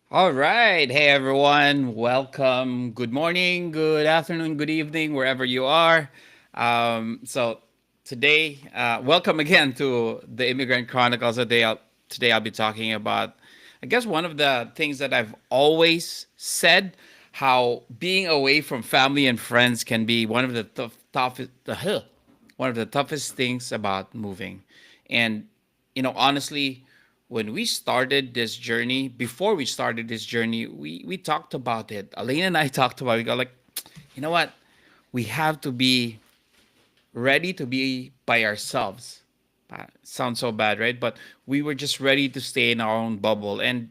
All right. Hey, everyone. Welcome. Good morning, good afternoon, good evening, wherever you are. So, today, welcome again to the Immigrant Chronicles. Today, I'll be talking about, I guess, one of the things that I've always said, how being away from family and friends can be one of the one of the toughest things about moving. And, honestly, when we started this journey, before we started this journey, we talked about it. Elaine and I talked about it. We go like, you know what? We have to be ready to be by ourselves. Sounds so bad, right? But we were just ready to stay in our own bubble. And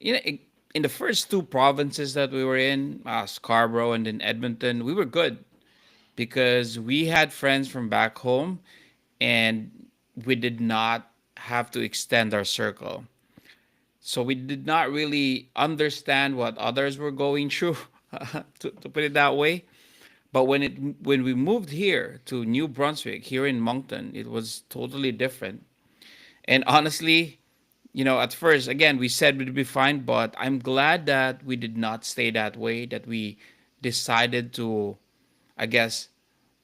you know, in the first two provinces that we were in, Scarborough and then Edmonton, we were good because we had friends from back home, and we did not have to extend our circle. So we did not really understand what others were going through, to put it that way. But when we moved here to New Brunswick, here in Moncton, it was totally different. And honestly, at first, again, we said we'd be fine, but I'm glad that we did not stay that way, that we decided to, I guess,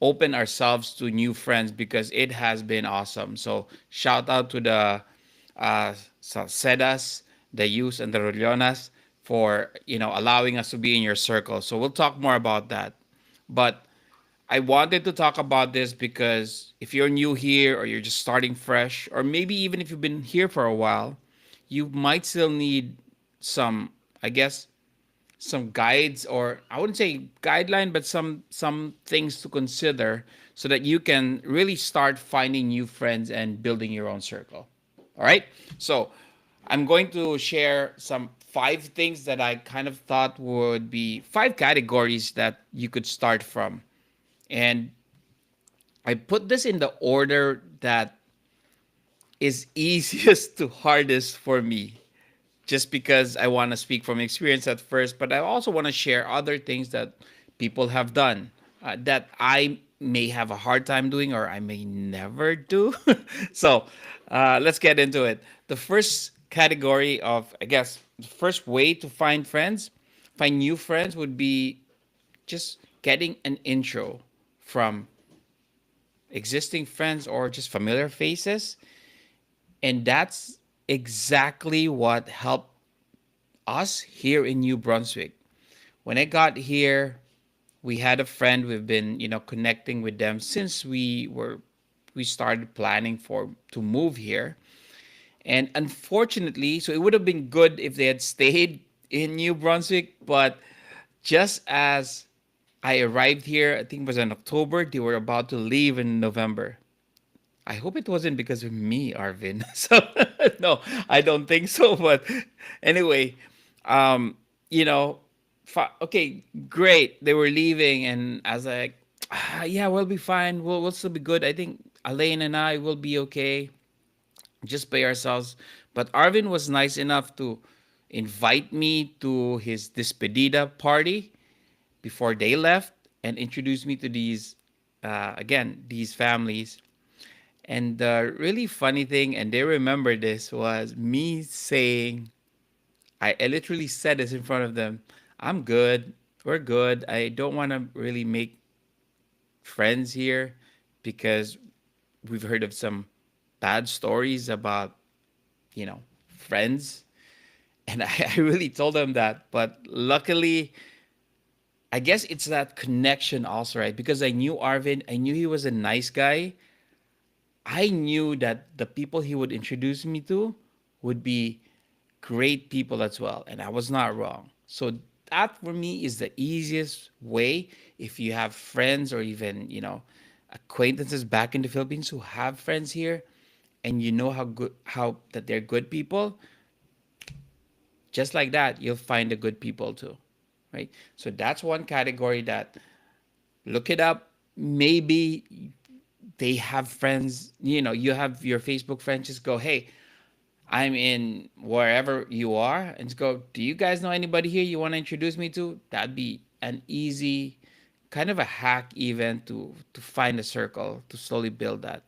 open ourselves to new friends because it has been awesome. So shout out to the Salcedas, the Yus, and the Rollonas for allowing us to be in your circle. So we'll talk more about that. But I wanted to talk about this because if you're new here or you're just starting fresh, or maybe even if you've been here for a while, you might still need some, I guess, some guides, or I wouldn't say guideline, but some things to consider so that you can really start finding new friends and building your own circle. All right? So, I'm going to share some five things that I kind of thought would be five categories that you could start from. And I put this in the order that is easiest to hardest for me, just because I want to speak from experience at first, but I also want to share other things that people have done that I may have a hard time doing or I may never do. So let's get into it. The first category of, I guess, the first way to find new friends would be just getting an intro from existing friends or just familiar faces. And that's exactly what helped us here in New Brunswick. When I got here, we had a friend. We've been, connecting with them since we started planning for to move here. And unfortunately, so it would have been good if they had stayed in New Brunswick, but just as I arrived here, I think it was in October, they were about to leave in November. I hope it wasn't because of me, Arvin. So no, I don't think so. But anyway, um, you know, okay, great. They were leaving, and I was like, yeah, we'll be fine. We'll still be good. I think Elaine and I will be okay. Just by ourselves. But Arvin was nice enough to invite me to his despedida party before they left and introduce me to these families. And the really funny thing, and they remember this, was me saying, I literally said this in front of them, I'm good. We're good. I don't want to really make friends here because we've heard of some bad stories about, friends. And I really told them that. But luckily, I guess it's that connection also, right? Because I knew Arvin, I knew he was a nice guy. I knew that the people he would introduce me to would be great people as well. And I was not wrong. So that for me is the easiest way. If you have friends or even, acquaintances back in the Philippines who have friends here and you know how that they're good people, just like that, you'll find the good people too. Right? So that's one category that look it up. Maybe they have friends, you have your Facebook friends, just go, hey, I'm in wherever you are, and just go, do you guys know anybody here you want to introduce me to? That'd be an easy kind of a hack even to find a circle to slowly build that.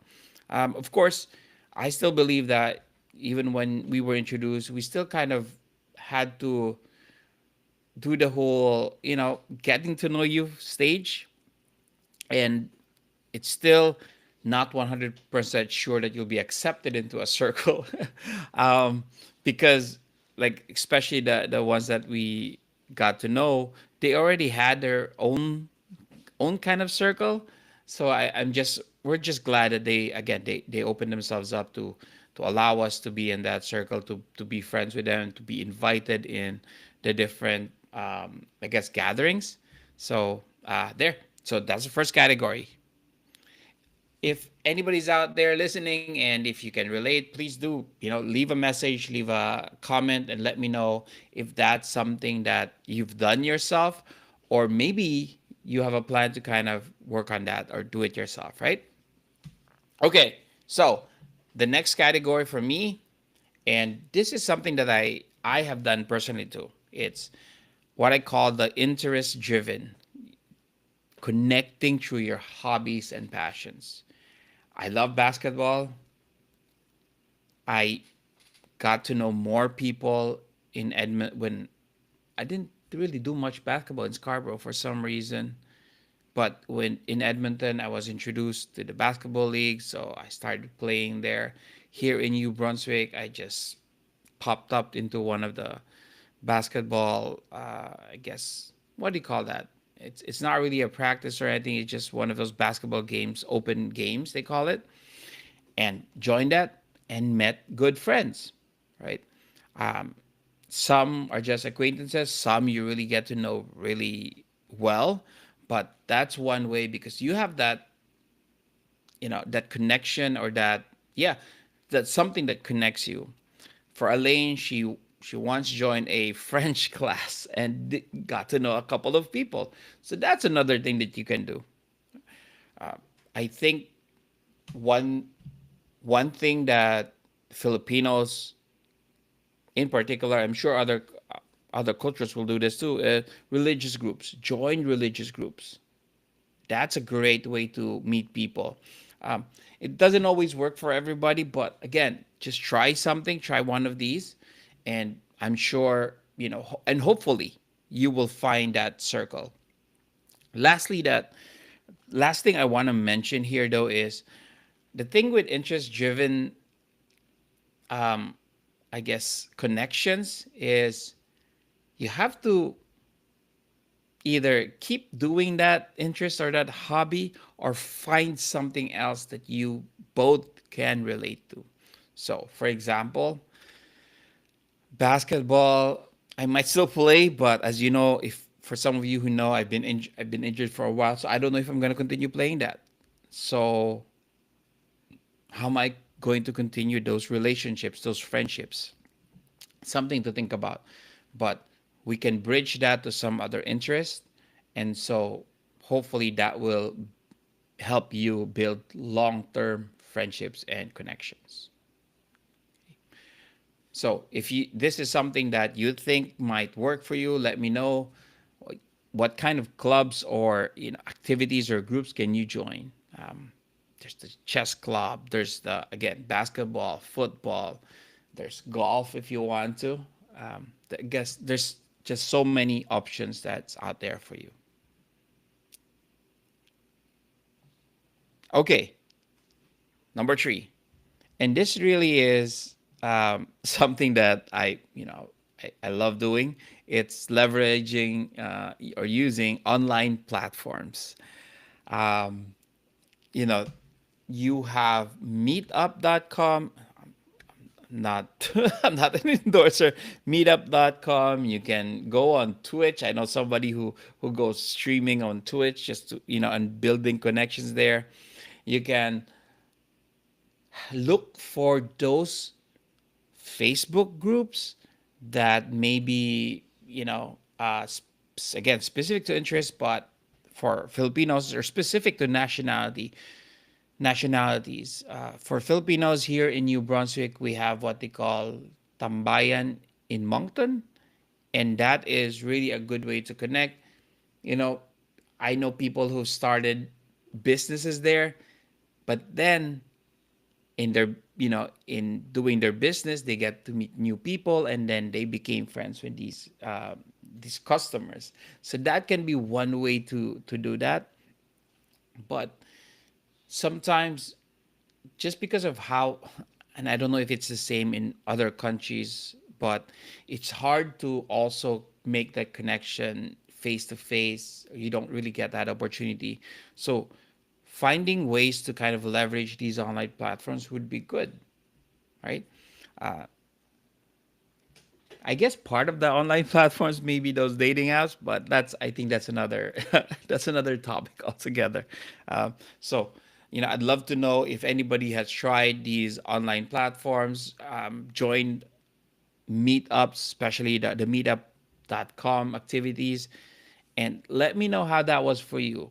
Of course, I still believe that even when we were introduced, we still kind of had to do the whole, getting to know you stage, and it's still not 100% sure that you'll be accepted into a circle. um, because, like, especially the ones that we got to know, they already had their own kind of circle. So I'm just we're just glad that they opened themselves up to allow us to be in that circle, to be friends with them, to be invited in the different, I guess, gatherings. So there. So that's the first category. If anybody's out there listening, and if you can relate, please do, leave a message, leave a comment, and let me know if that's something that you've done yourself, or maybe you have a plan to kind of work on that or do it yourself, right? Okay, so the next category for me, and this is something that I have done personally too. It's what I call the interest driven, connecting through your hobbies and passions. I love basketball. I got to know more people in Edmonton when I didn't really do much basketball in Scarborough for some reason. But when in Edmonton, I was introduced to the basketball league, so I started playing there. Here in New Brunswick, I just popped up into one of the basketball. I guess, what do you call that? It's not really a practice or anything. It's just one of those basketball games, open games they call it, and joined that and met good friends, right? Um, some are just acquaintances, some you really get to know really well, but that's one way because you have that, that connection, or that, yeah, that's something that connects you. For Elaine, she once joined a French class and got to know a couple of people. So that's another thing that you can do. Uh, I think one one thing that Filipinos, in particular, I'm sure other cultures will do this too. Religious groups, join religious groups. That's a great way to meet people. Um, it doesn't always work for everybody, but again, just try something, try one of these, and I'm sure, and hopefully you will find that circle. Lastly, that last thing I want to mention here though is the thing with interest driven, um, I guess, connections is you have to either keep doing that interest or that hobby, or find something else that you both can relate to. So, for example, basketball, I might still play, but as you know, if for some of you who know, I've been injured for a while, so I don't know if I'm going to continue playing that. So, how am I going to continue those relationships, those friendships? Something to think about. But we can bridge that to some other interest. And so hopefully that will help you build long term friendships and connections. So if you this is something that you think might work for you, let me know what kind of clubs or activities or groups can you join. There's the chess club. There's the again basketball, football. There's golf if you want to. I guess there's just so many options that's out there for you. Okay, number three, and this really is something that I love doing. It's leveraging or using online platforms. Um, you know, you have meetup.com. Not I'm not an endorser. Meetup.com. You can go on Twitch. I know somebody who goes streaming on Twitch just to, and building connections there. You can look for those Facebook groups that maybe, again, specific to interest, but for Filipinos, or specific to nationalities. For Filipinos here in New Brunswick, we have what they call Tambayan in Moncton, and that is really a good way to connect. You know, I know people who started businesses there, but then in their in doing their business, they get to meet new people, and then they became friends with these customers. So that can be one way to do that. But sometimes, just because of how, and I don't know if it's the same in other countries, but it's hard to also make that connection face to face. You don't really get that opportunity. So finding ways to kind of leverage these online platforms would be good, right? uh, I guess part of the online platforms may be those dating apps, but I think that's another that's another topic altogether. So, I'd love to know if anybody has tried these online platforms, joined meetups, especially the meetup.com activities, and let me know how that was for you.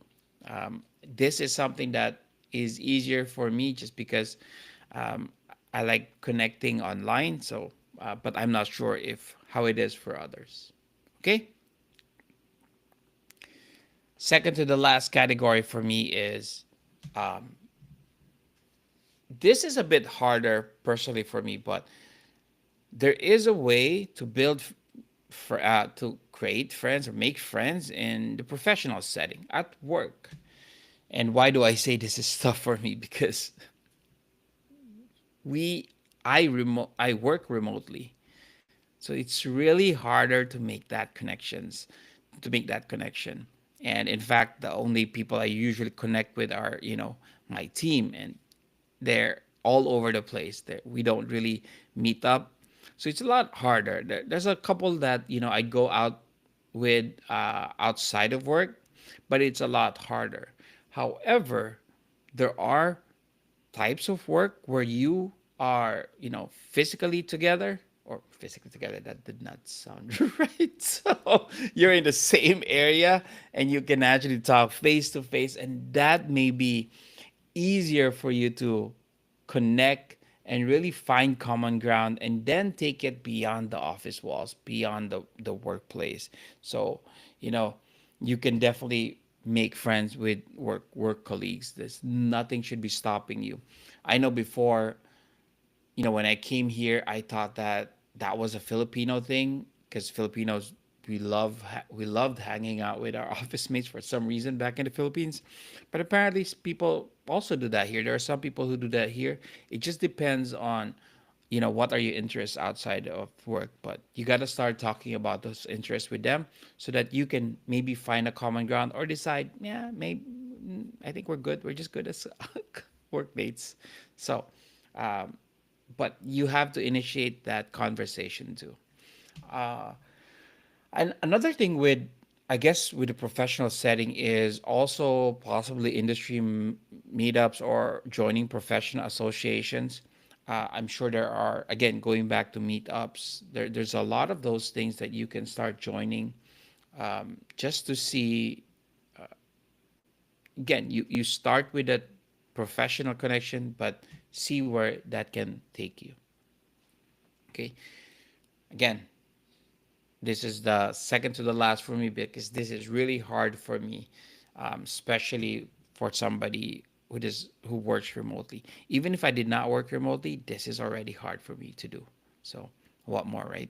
This is something that is easier for me just because um, I like connecting online. So, but I'm not sure if how it is for others. Okay. Second to the last category for me is um, this is a bit harder personally for me, but there is a way to to create friends or make friends in the professional setting at work. And why do I say this is tough for me? Because we I work remotely, so it's really harder to make that connection. And in fact, the only people I usually connect with are my team, and they're all over the place. We don't really meet up, so it's a lot harder. There's a couple that I go out with outside of work, but it's a lot harder. However, there are types of work where you are, physically together, or physically together, that did not sound right. So you're in the same area and you can actually talk face to face, and that may be easier for you to connect and really find common ground, and then take it beyond the office walls, beyond the workplace. So, you know, you can definitely make friends with work colleagues. There's nothing should be stopping you. I know before, when I came here, I thought that that was a Filipino thing, because Filipinos, we loved hanging out with our office mates for some reason back in the Philippines. But apparently, people also do that here. There are some people who do that here. It just depends on, what are your interests outside of work. But you got to start talking about those interests with them, so that you can maybe find a common ground, or decide, yeah, maybe I think we're good. We're just good as workmates. So, um, but you have to initiate that conversation too. Uh, and another thing with, I guess, with the professional setting is also possibly industry meetups or joining professional associations. I'm sure there are, again, going back to meetups, there's a lot of those things that you can start joining, just to see, again, you start with a professional connection, but see where that can take you. Okay. Again, this is the second to the last for me, because this is really hard for me, especially for somebody who works remotely. Even if I did not work remotely, this is already hard for me to do. So what more, right?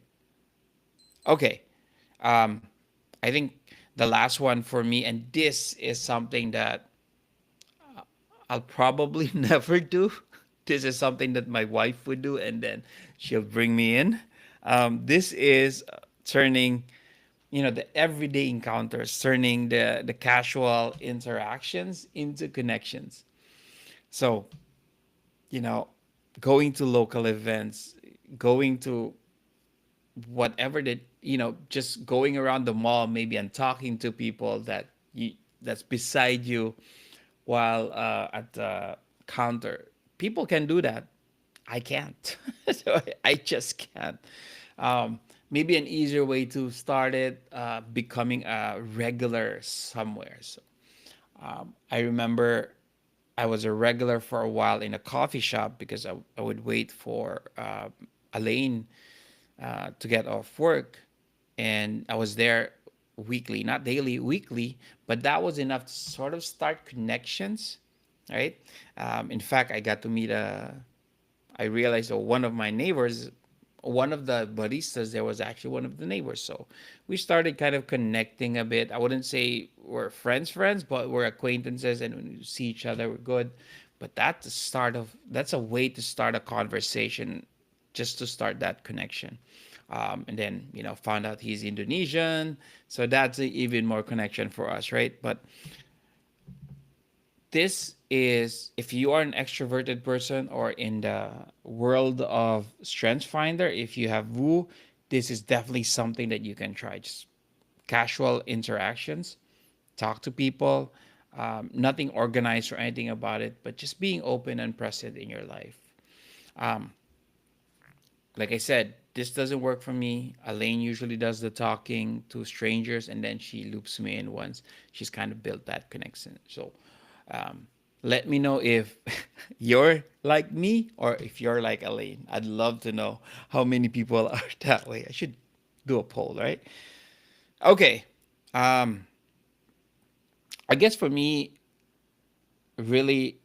Okay. Um, I think the last one for me, and this is something that I'll probably never do. This is something that my wife would do, and then she'll bring me in. This is turning, the everyday encounters, turning the casual interactions into connections. So, you know, going to local events, going to whatever that, just going around the mall maybe, and talking to people that's beside you while at the counter. People can do that. I can't. So I just can't. Um, Maybe an easier way to start it, becoming a regular somewhere. So, I remember I was a regular for a while in a coffee shop, because I would wait for Elaine to get off work, and I was there weekly, not daily, weekly, but that was enough to sort of start connections, right? In fact, I got to meet I realized, oh, one of my neighbors, one of the baristas there was actually one of the neighbors. So we started kind of connecting a bit. I wouldn't say we're friends, but we're acquaintances, and when we see each other, we're good. But that's a way to start a conversation, just to start that connection. And then, found out he's Indonesian. So that's even more connection for us, right? But this is, if you are an extroverted person or in the world of strength finder, if you have woo, this is definitely something that you can try. Just casual interactions, talk to people, nothing organized or anything about it, but just being open and present in your life. um, like I said, this doesn't work for me. Elaine usually does the talking to strangers, and then she loops me in once she's kind of built that connection. So, um, let me know if you're like me or if you're like Elaine. I'd love to know how many people are that way. I should do a poll, right? Okay. Um, I guess for me, really,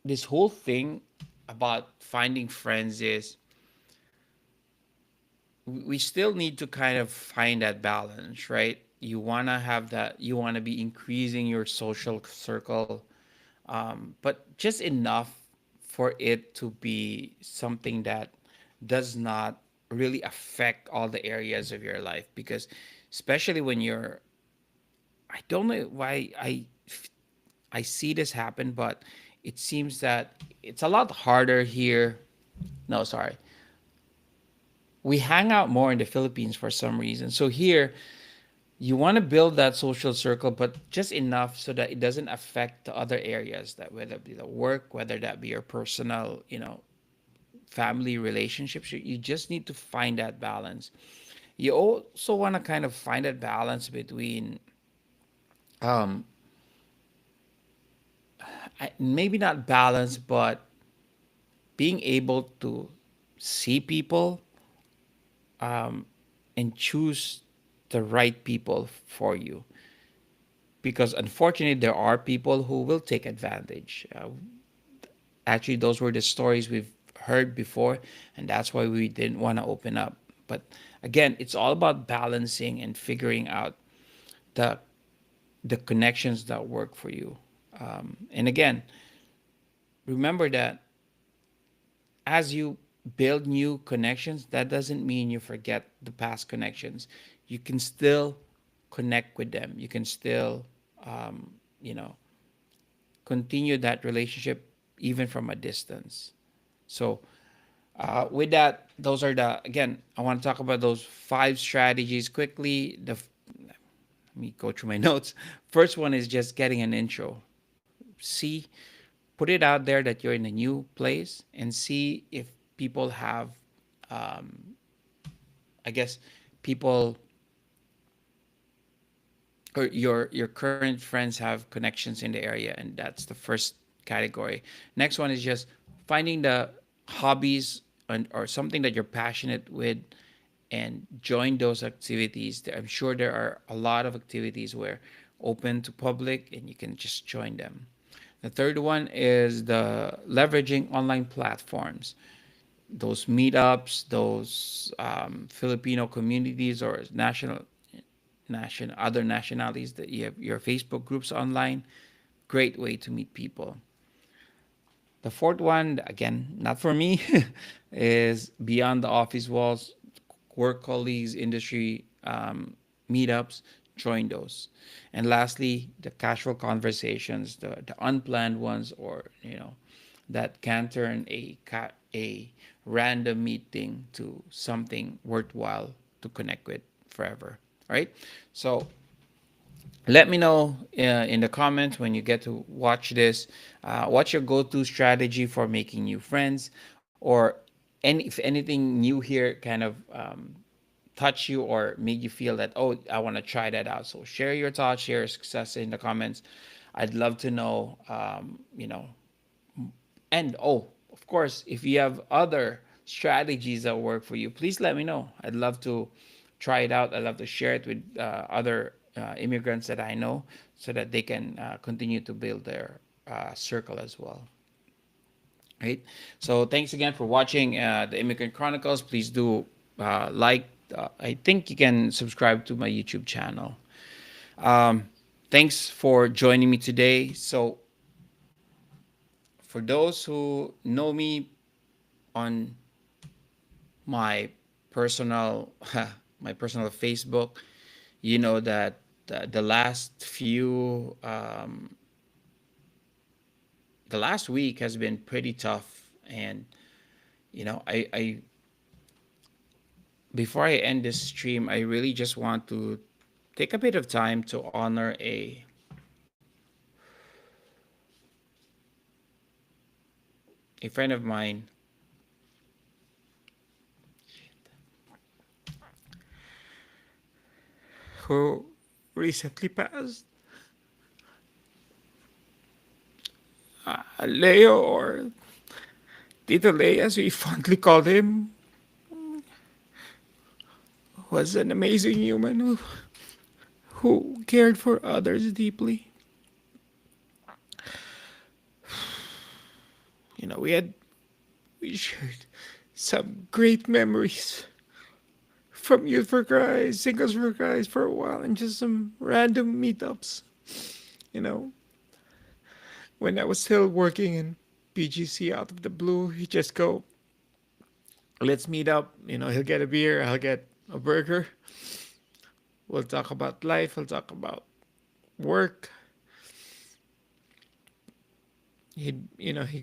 this whole thing about finding friends is we still need to kind of find that balance, right? You want to have that, you want to be increasing your social circle, but just enough for it to be something that does not really affect all the areas of your life. Because, especially when you're, I don't know why I see this happen, but it seems that it's a lot harder here. No, sorry. We hang out more in the Philippines for some reason. So here, you want to build that social circle, but just enough so that it doesn't affect the other areas, that whether it be the work, whether that be your personal, family relationships. You just need to find that balance. You also want to kind of find that balance between, um, maybe not balance, but being able to see people, um, and choose the right people for you. Because unfortunately, there are people who will take advantage. Actually, those were the stories we've heard before, and that's why we didn't want to open up. But again, it's all about balancing and figuring out the the connections that work for you. And again, remember that as you build new connections, that doesn't mean you forget the past connections. You can still connect with them. You can still, um, you know, continue that relationship even from a distance. So, with that, those are the, again, I want to talk about those 5 strategies quickly. Let me go through my notes. First one is just getting an intro. See, put it out there that you're in a new place and see if people have, um, I guess, people or your current friends have connections in the area, and that's the first category. Next one is just finding the hobbies or something that you're passionate with, and join those activities. I'm sure there are a lot of activities where open to public and you can just join them. The third one is the leveraging online platforms, those meetups, those, Filipino communities or other nationalities, that you have your Facebook groups online. Great way to meet people. The fourth one, again, not for me, is beyond the office walls, work colleagues, industry, meetups, join those. And lastly, the casual conversations, the unplanned ones, or, that can turn a random meeting to something worthwhile to connect with forever. Right? So let me know, in the comments when you get to watch this, what's your go-to strategy for making new friends, or if anything new here kind of, touch you or made you feel that, oh, I want to try that out. So share your thoughts, share your success in the comments. I'd love to know, and oh, of course, if you have other strategies that work for you, please let me know. I'd love to try it out. I'd love to share it with, other, immigrants that I know, so that they can, continue to build their, circle as well. right? So thanks again for watching the Immigrant Chronicles. Please do like. I think you can subscribe to my YouTube channel. Um, Thanks for joining me today. So for those who know me on my personal my personal Facebook, you know that the last week has been pretty tough, and I before I end this stream, I really just want to take a bit of time to honor a friend of mine who recently passed. Leo, or Tito Leo as we fondly called him, was an amazing human who cared for others deeply. We shared some great memories from Youth for Christ, Singles for Christ for a while, and just some random meetups. You know, when I was still working in PGC, out of the blue, he just go, let's meet up. He'll get a beer, I'll get a burger. We'll talk about life, we'll talk about work. He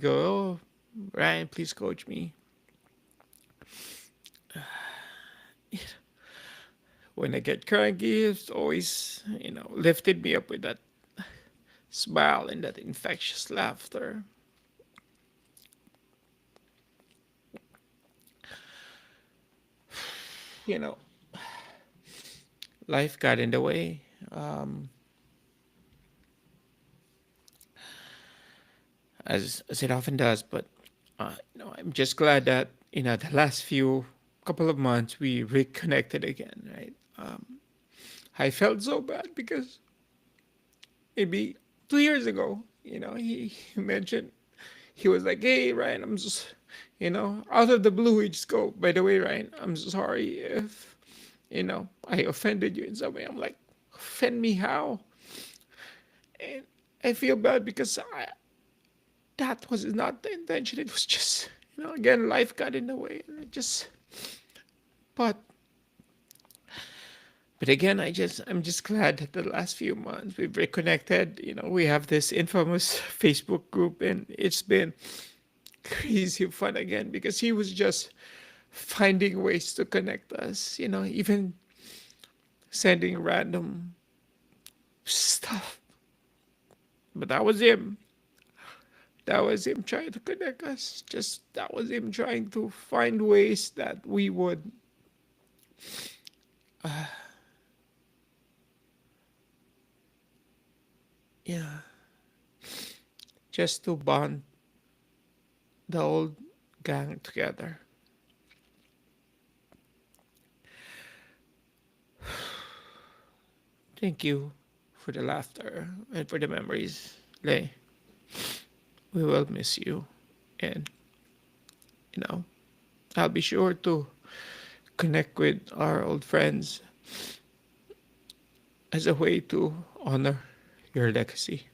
go, oh, Ryan, please coach me. When I get cranky, it's always, lifted me up with that smile and that infectious laughter. You know, Life got in the way. Um, as it often does. But I'm just glad that the last few couple of months we reconnected again, right? I felt so bad because maybe 2 years ago, he mentioned, he was like, "Hey, Ryan, I'm just, out of the blue, he just go, by the way, Ryan, I'm sorry if I offended you in some way." I'm like, offend me how? And I feel bad because that was not the intention. It was just, again, life got in the way. And but, but again, I'm just glad that the last few months we've reconnected. We have this infamous Facebook group, and it's been crazy fun again because he was just finding ways to connect us. Even sending random stuff. But that was him. That was him trying to connect us. Just that was him trying to find ways that we would, yeah, just to bond the old gang together. Thank you for the laughter and for the memories, Lay. We will miss you. And, you know, I'll be sure to connect with our old friends as a way to honor your legacy.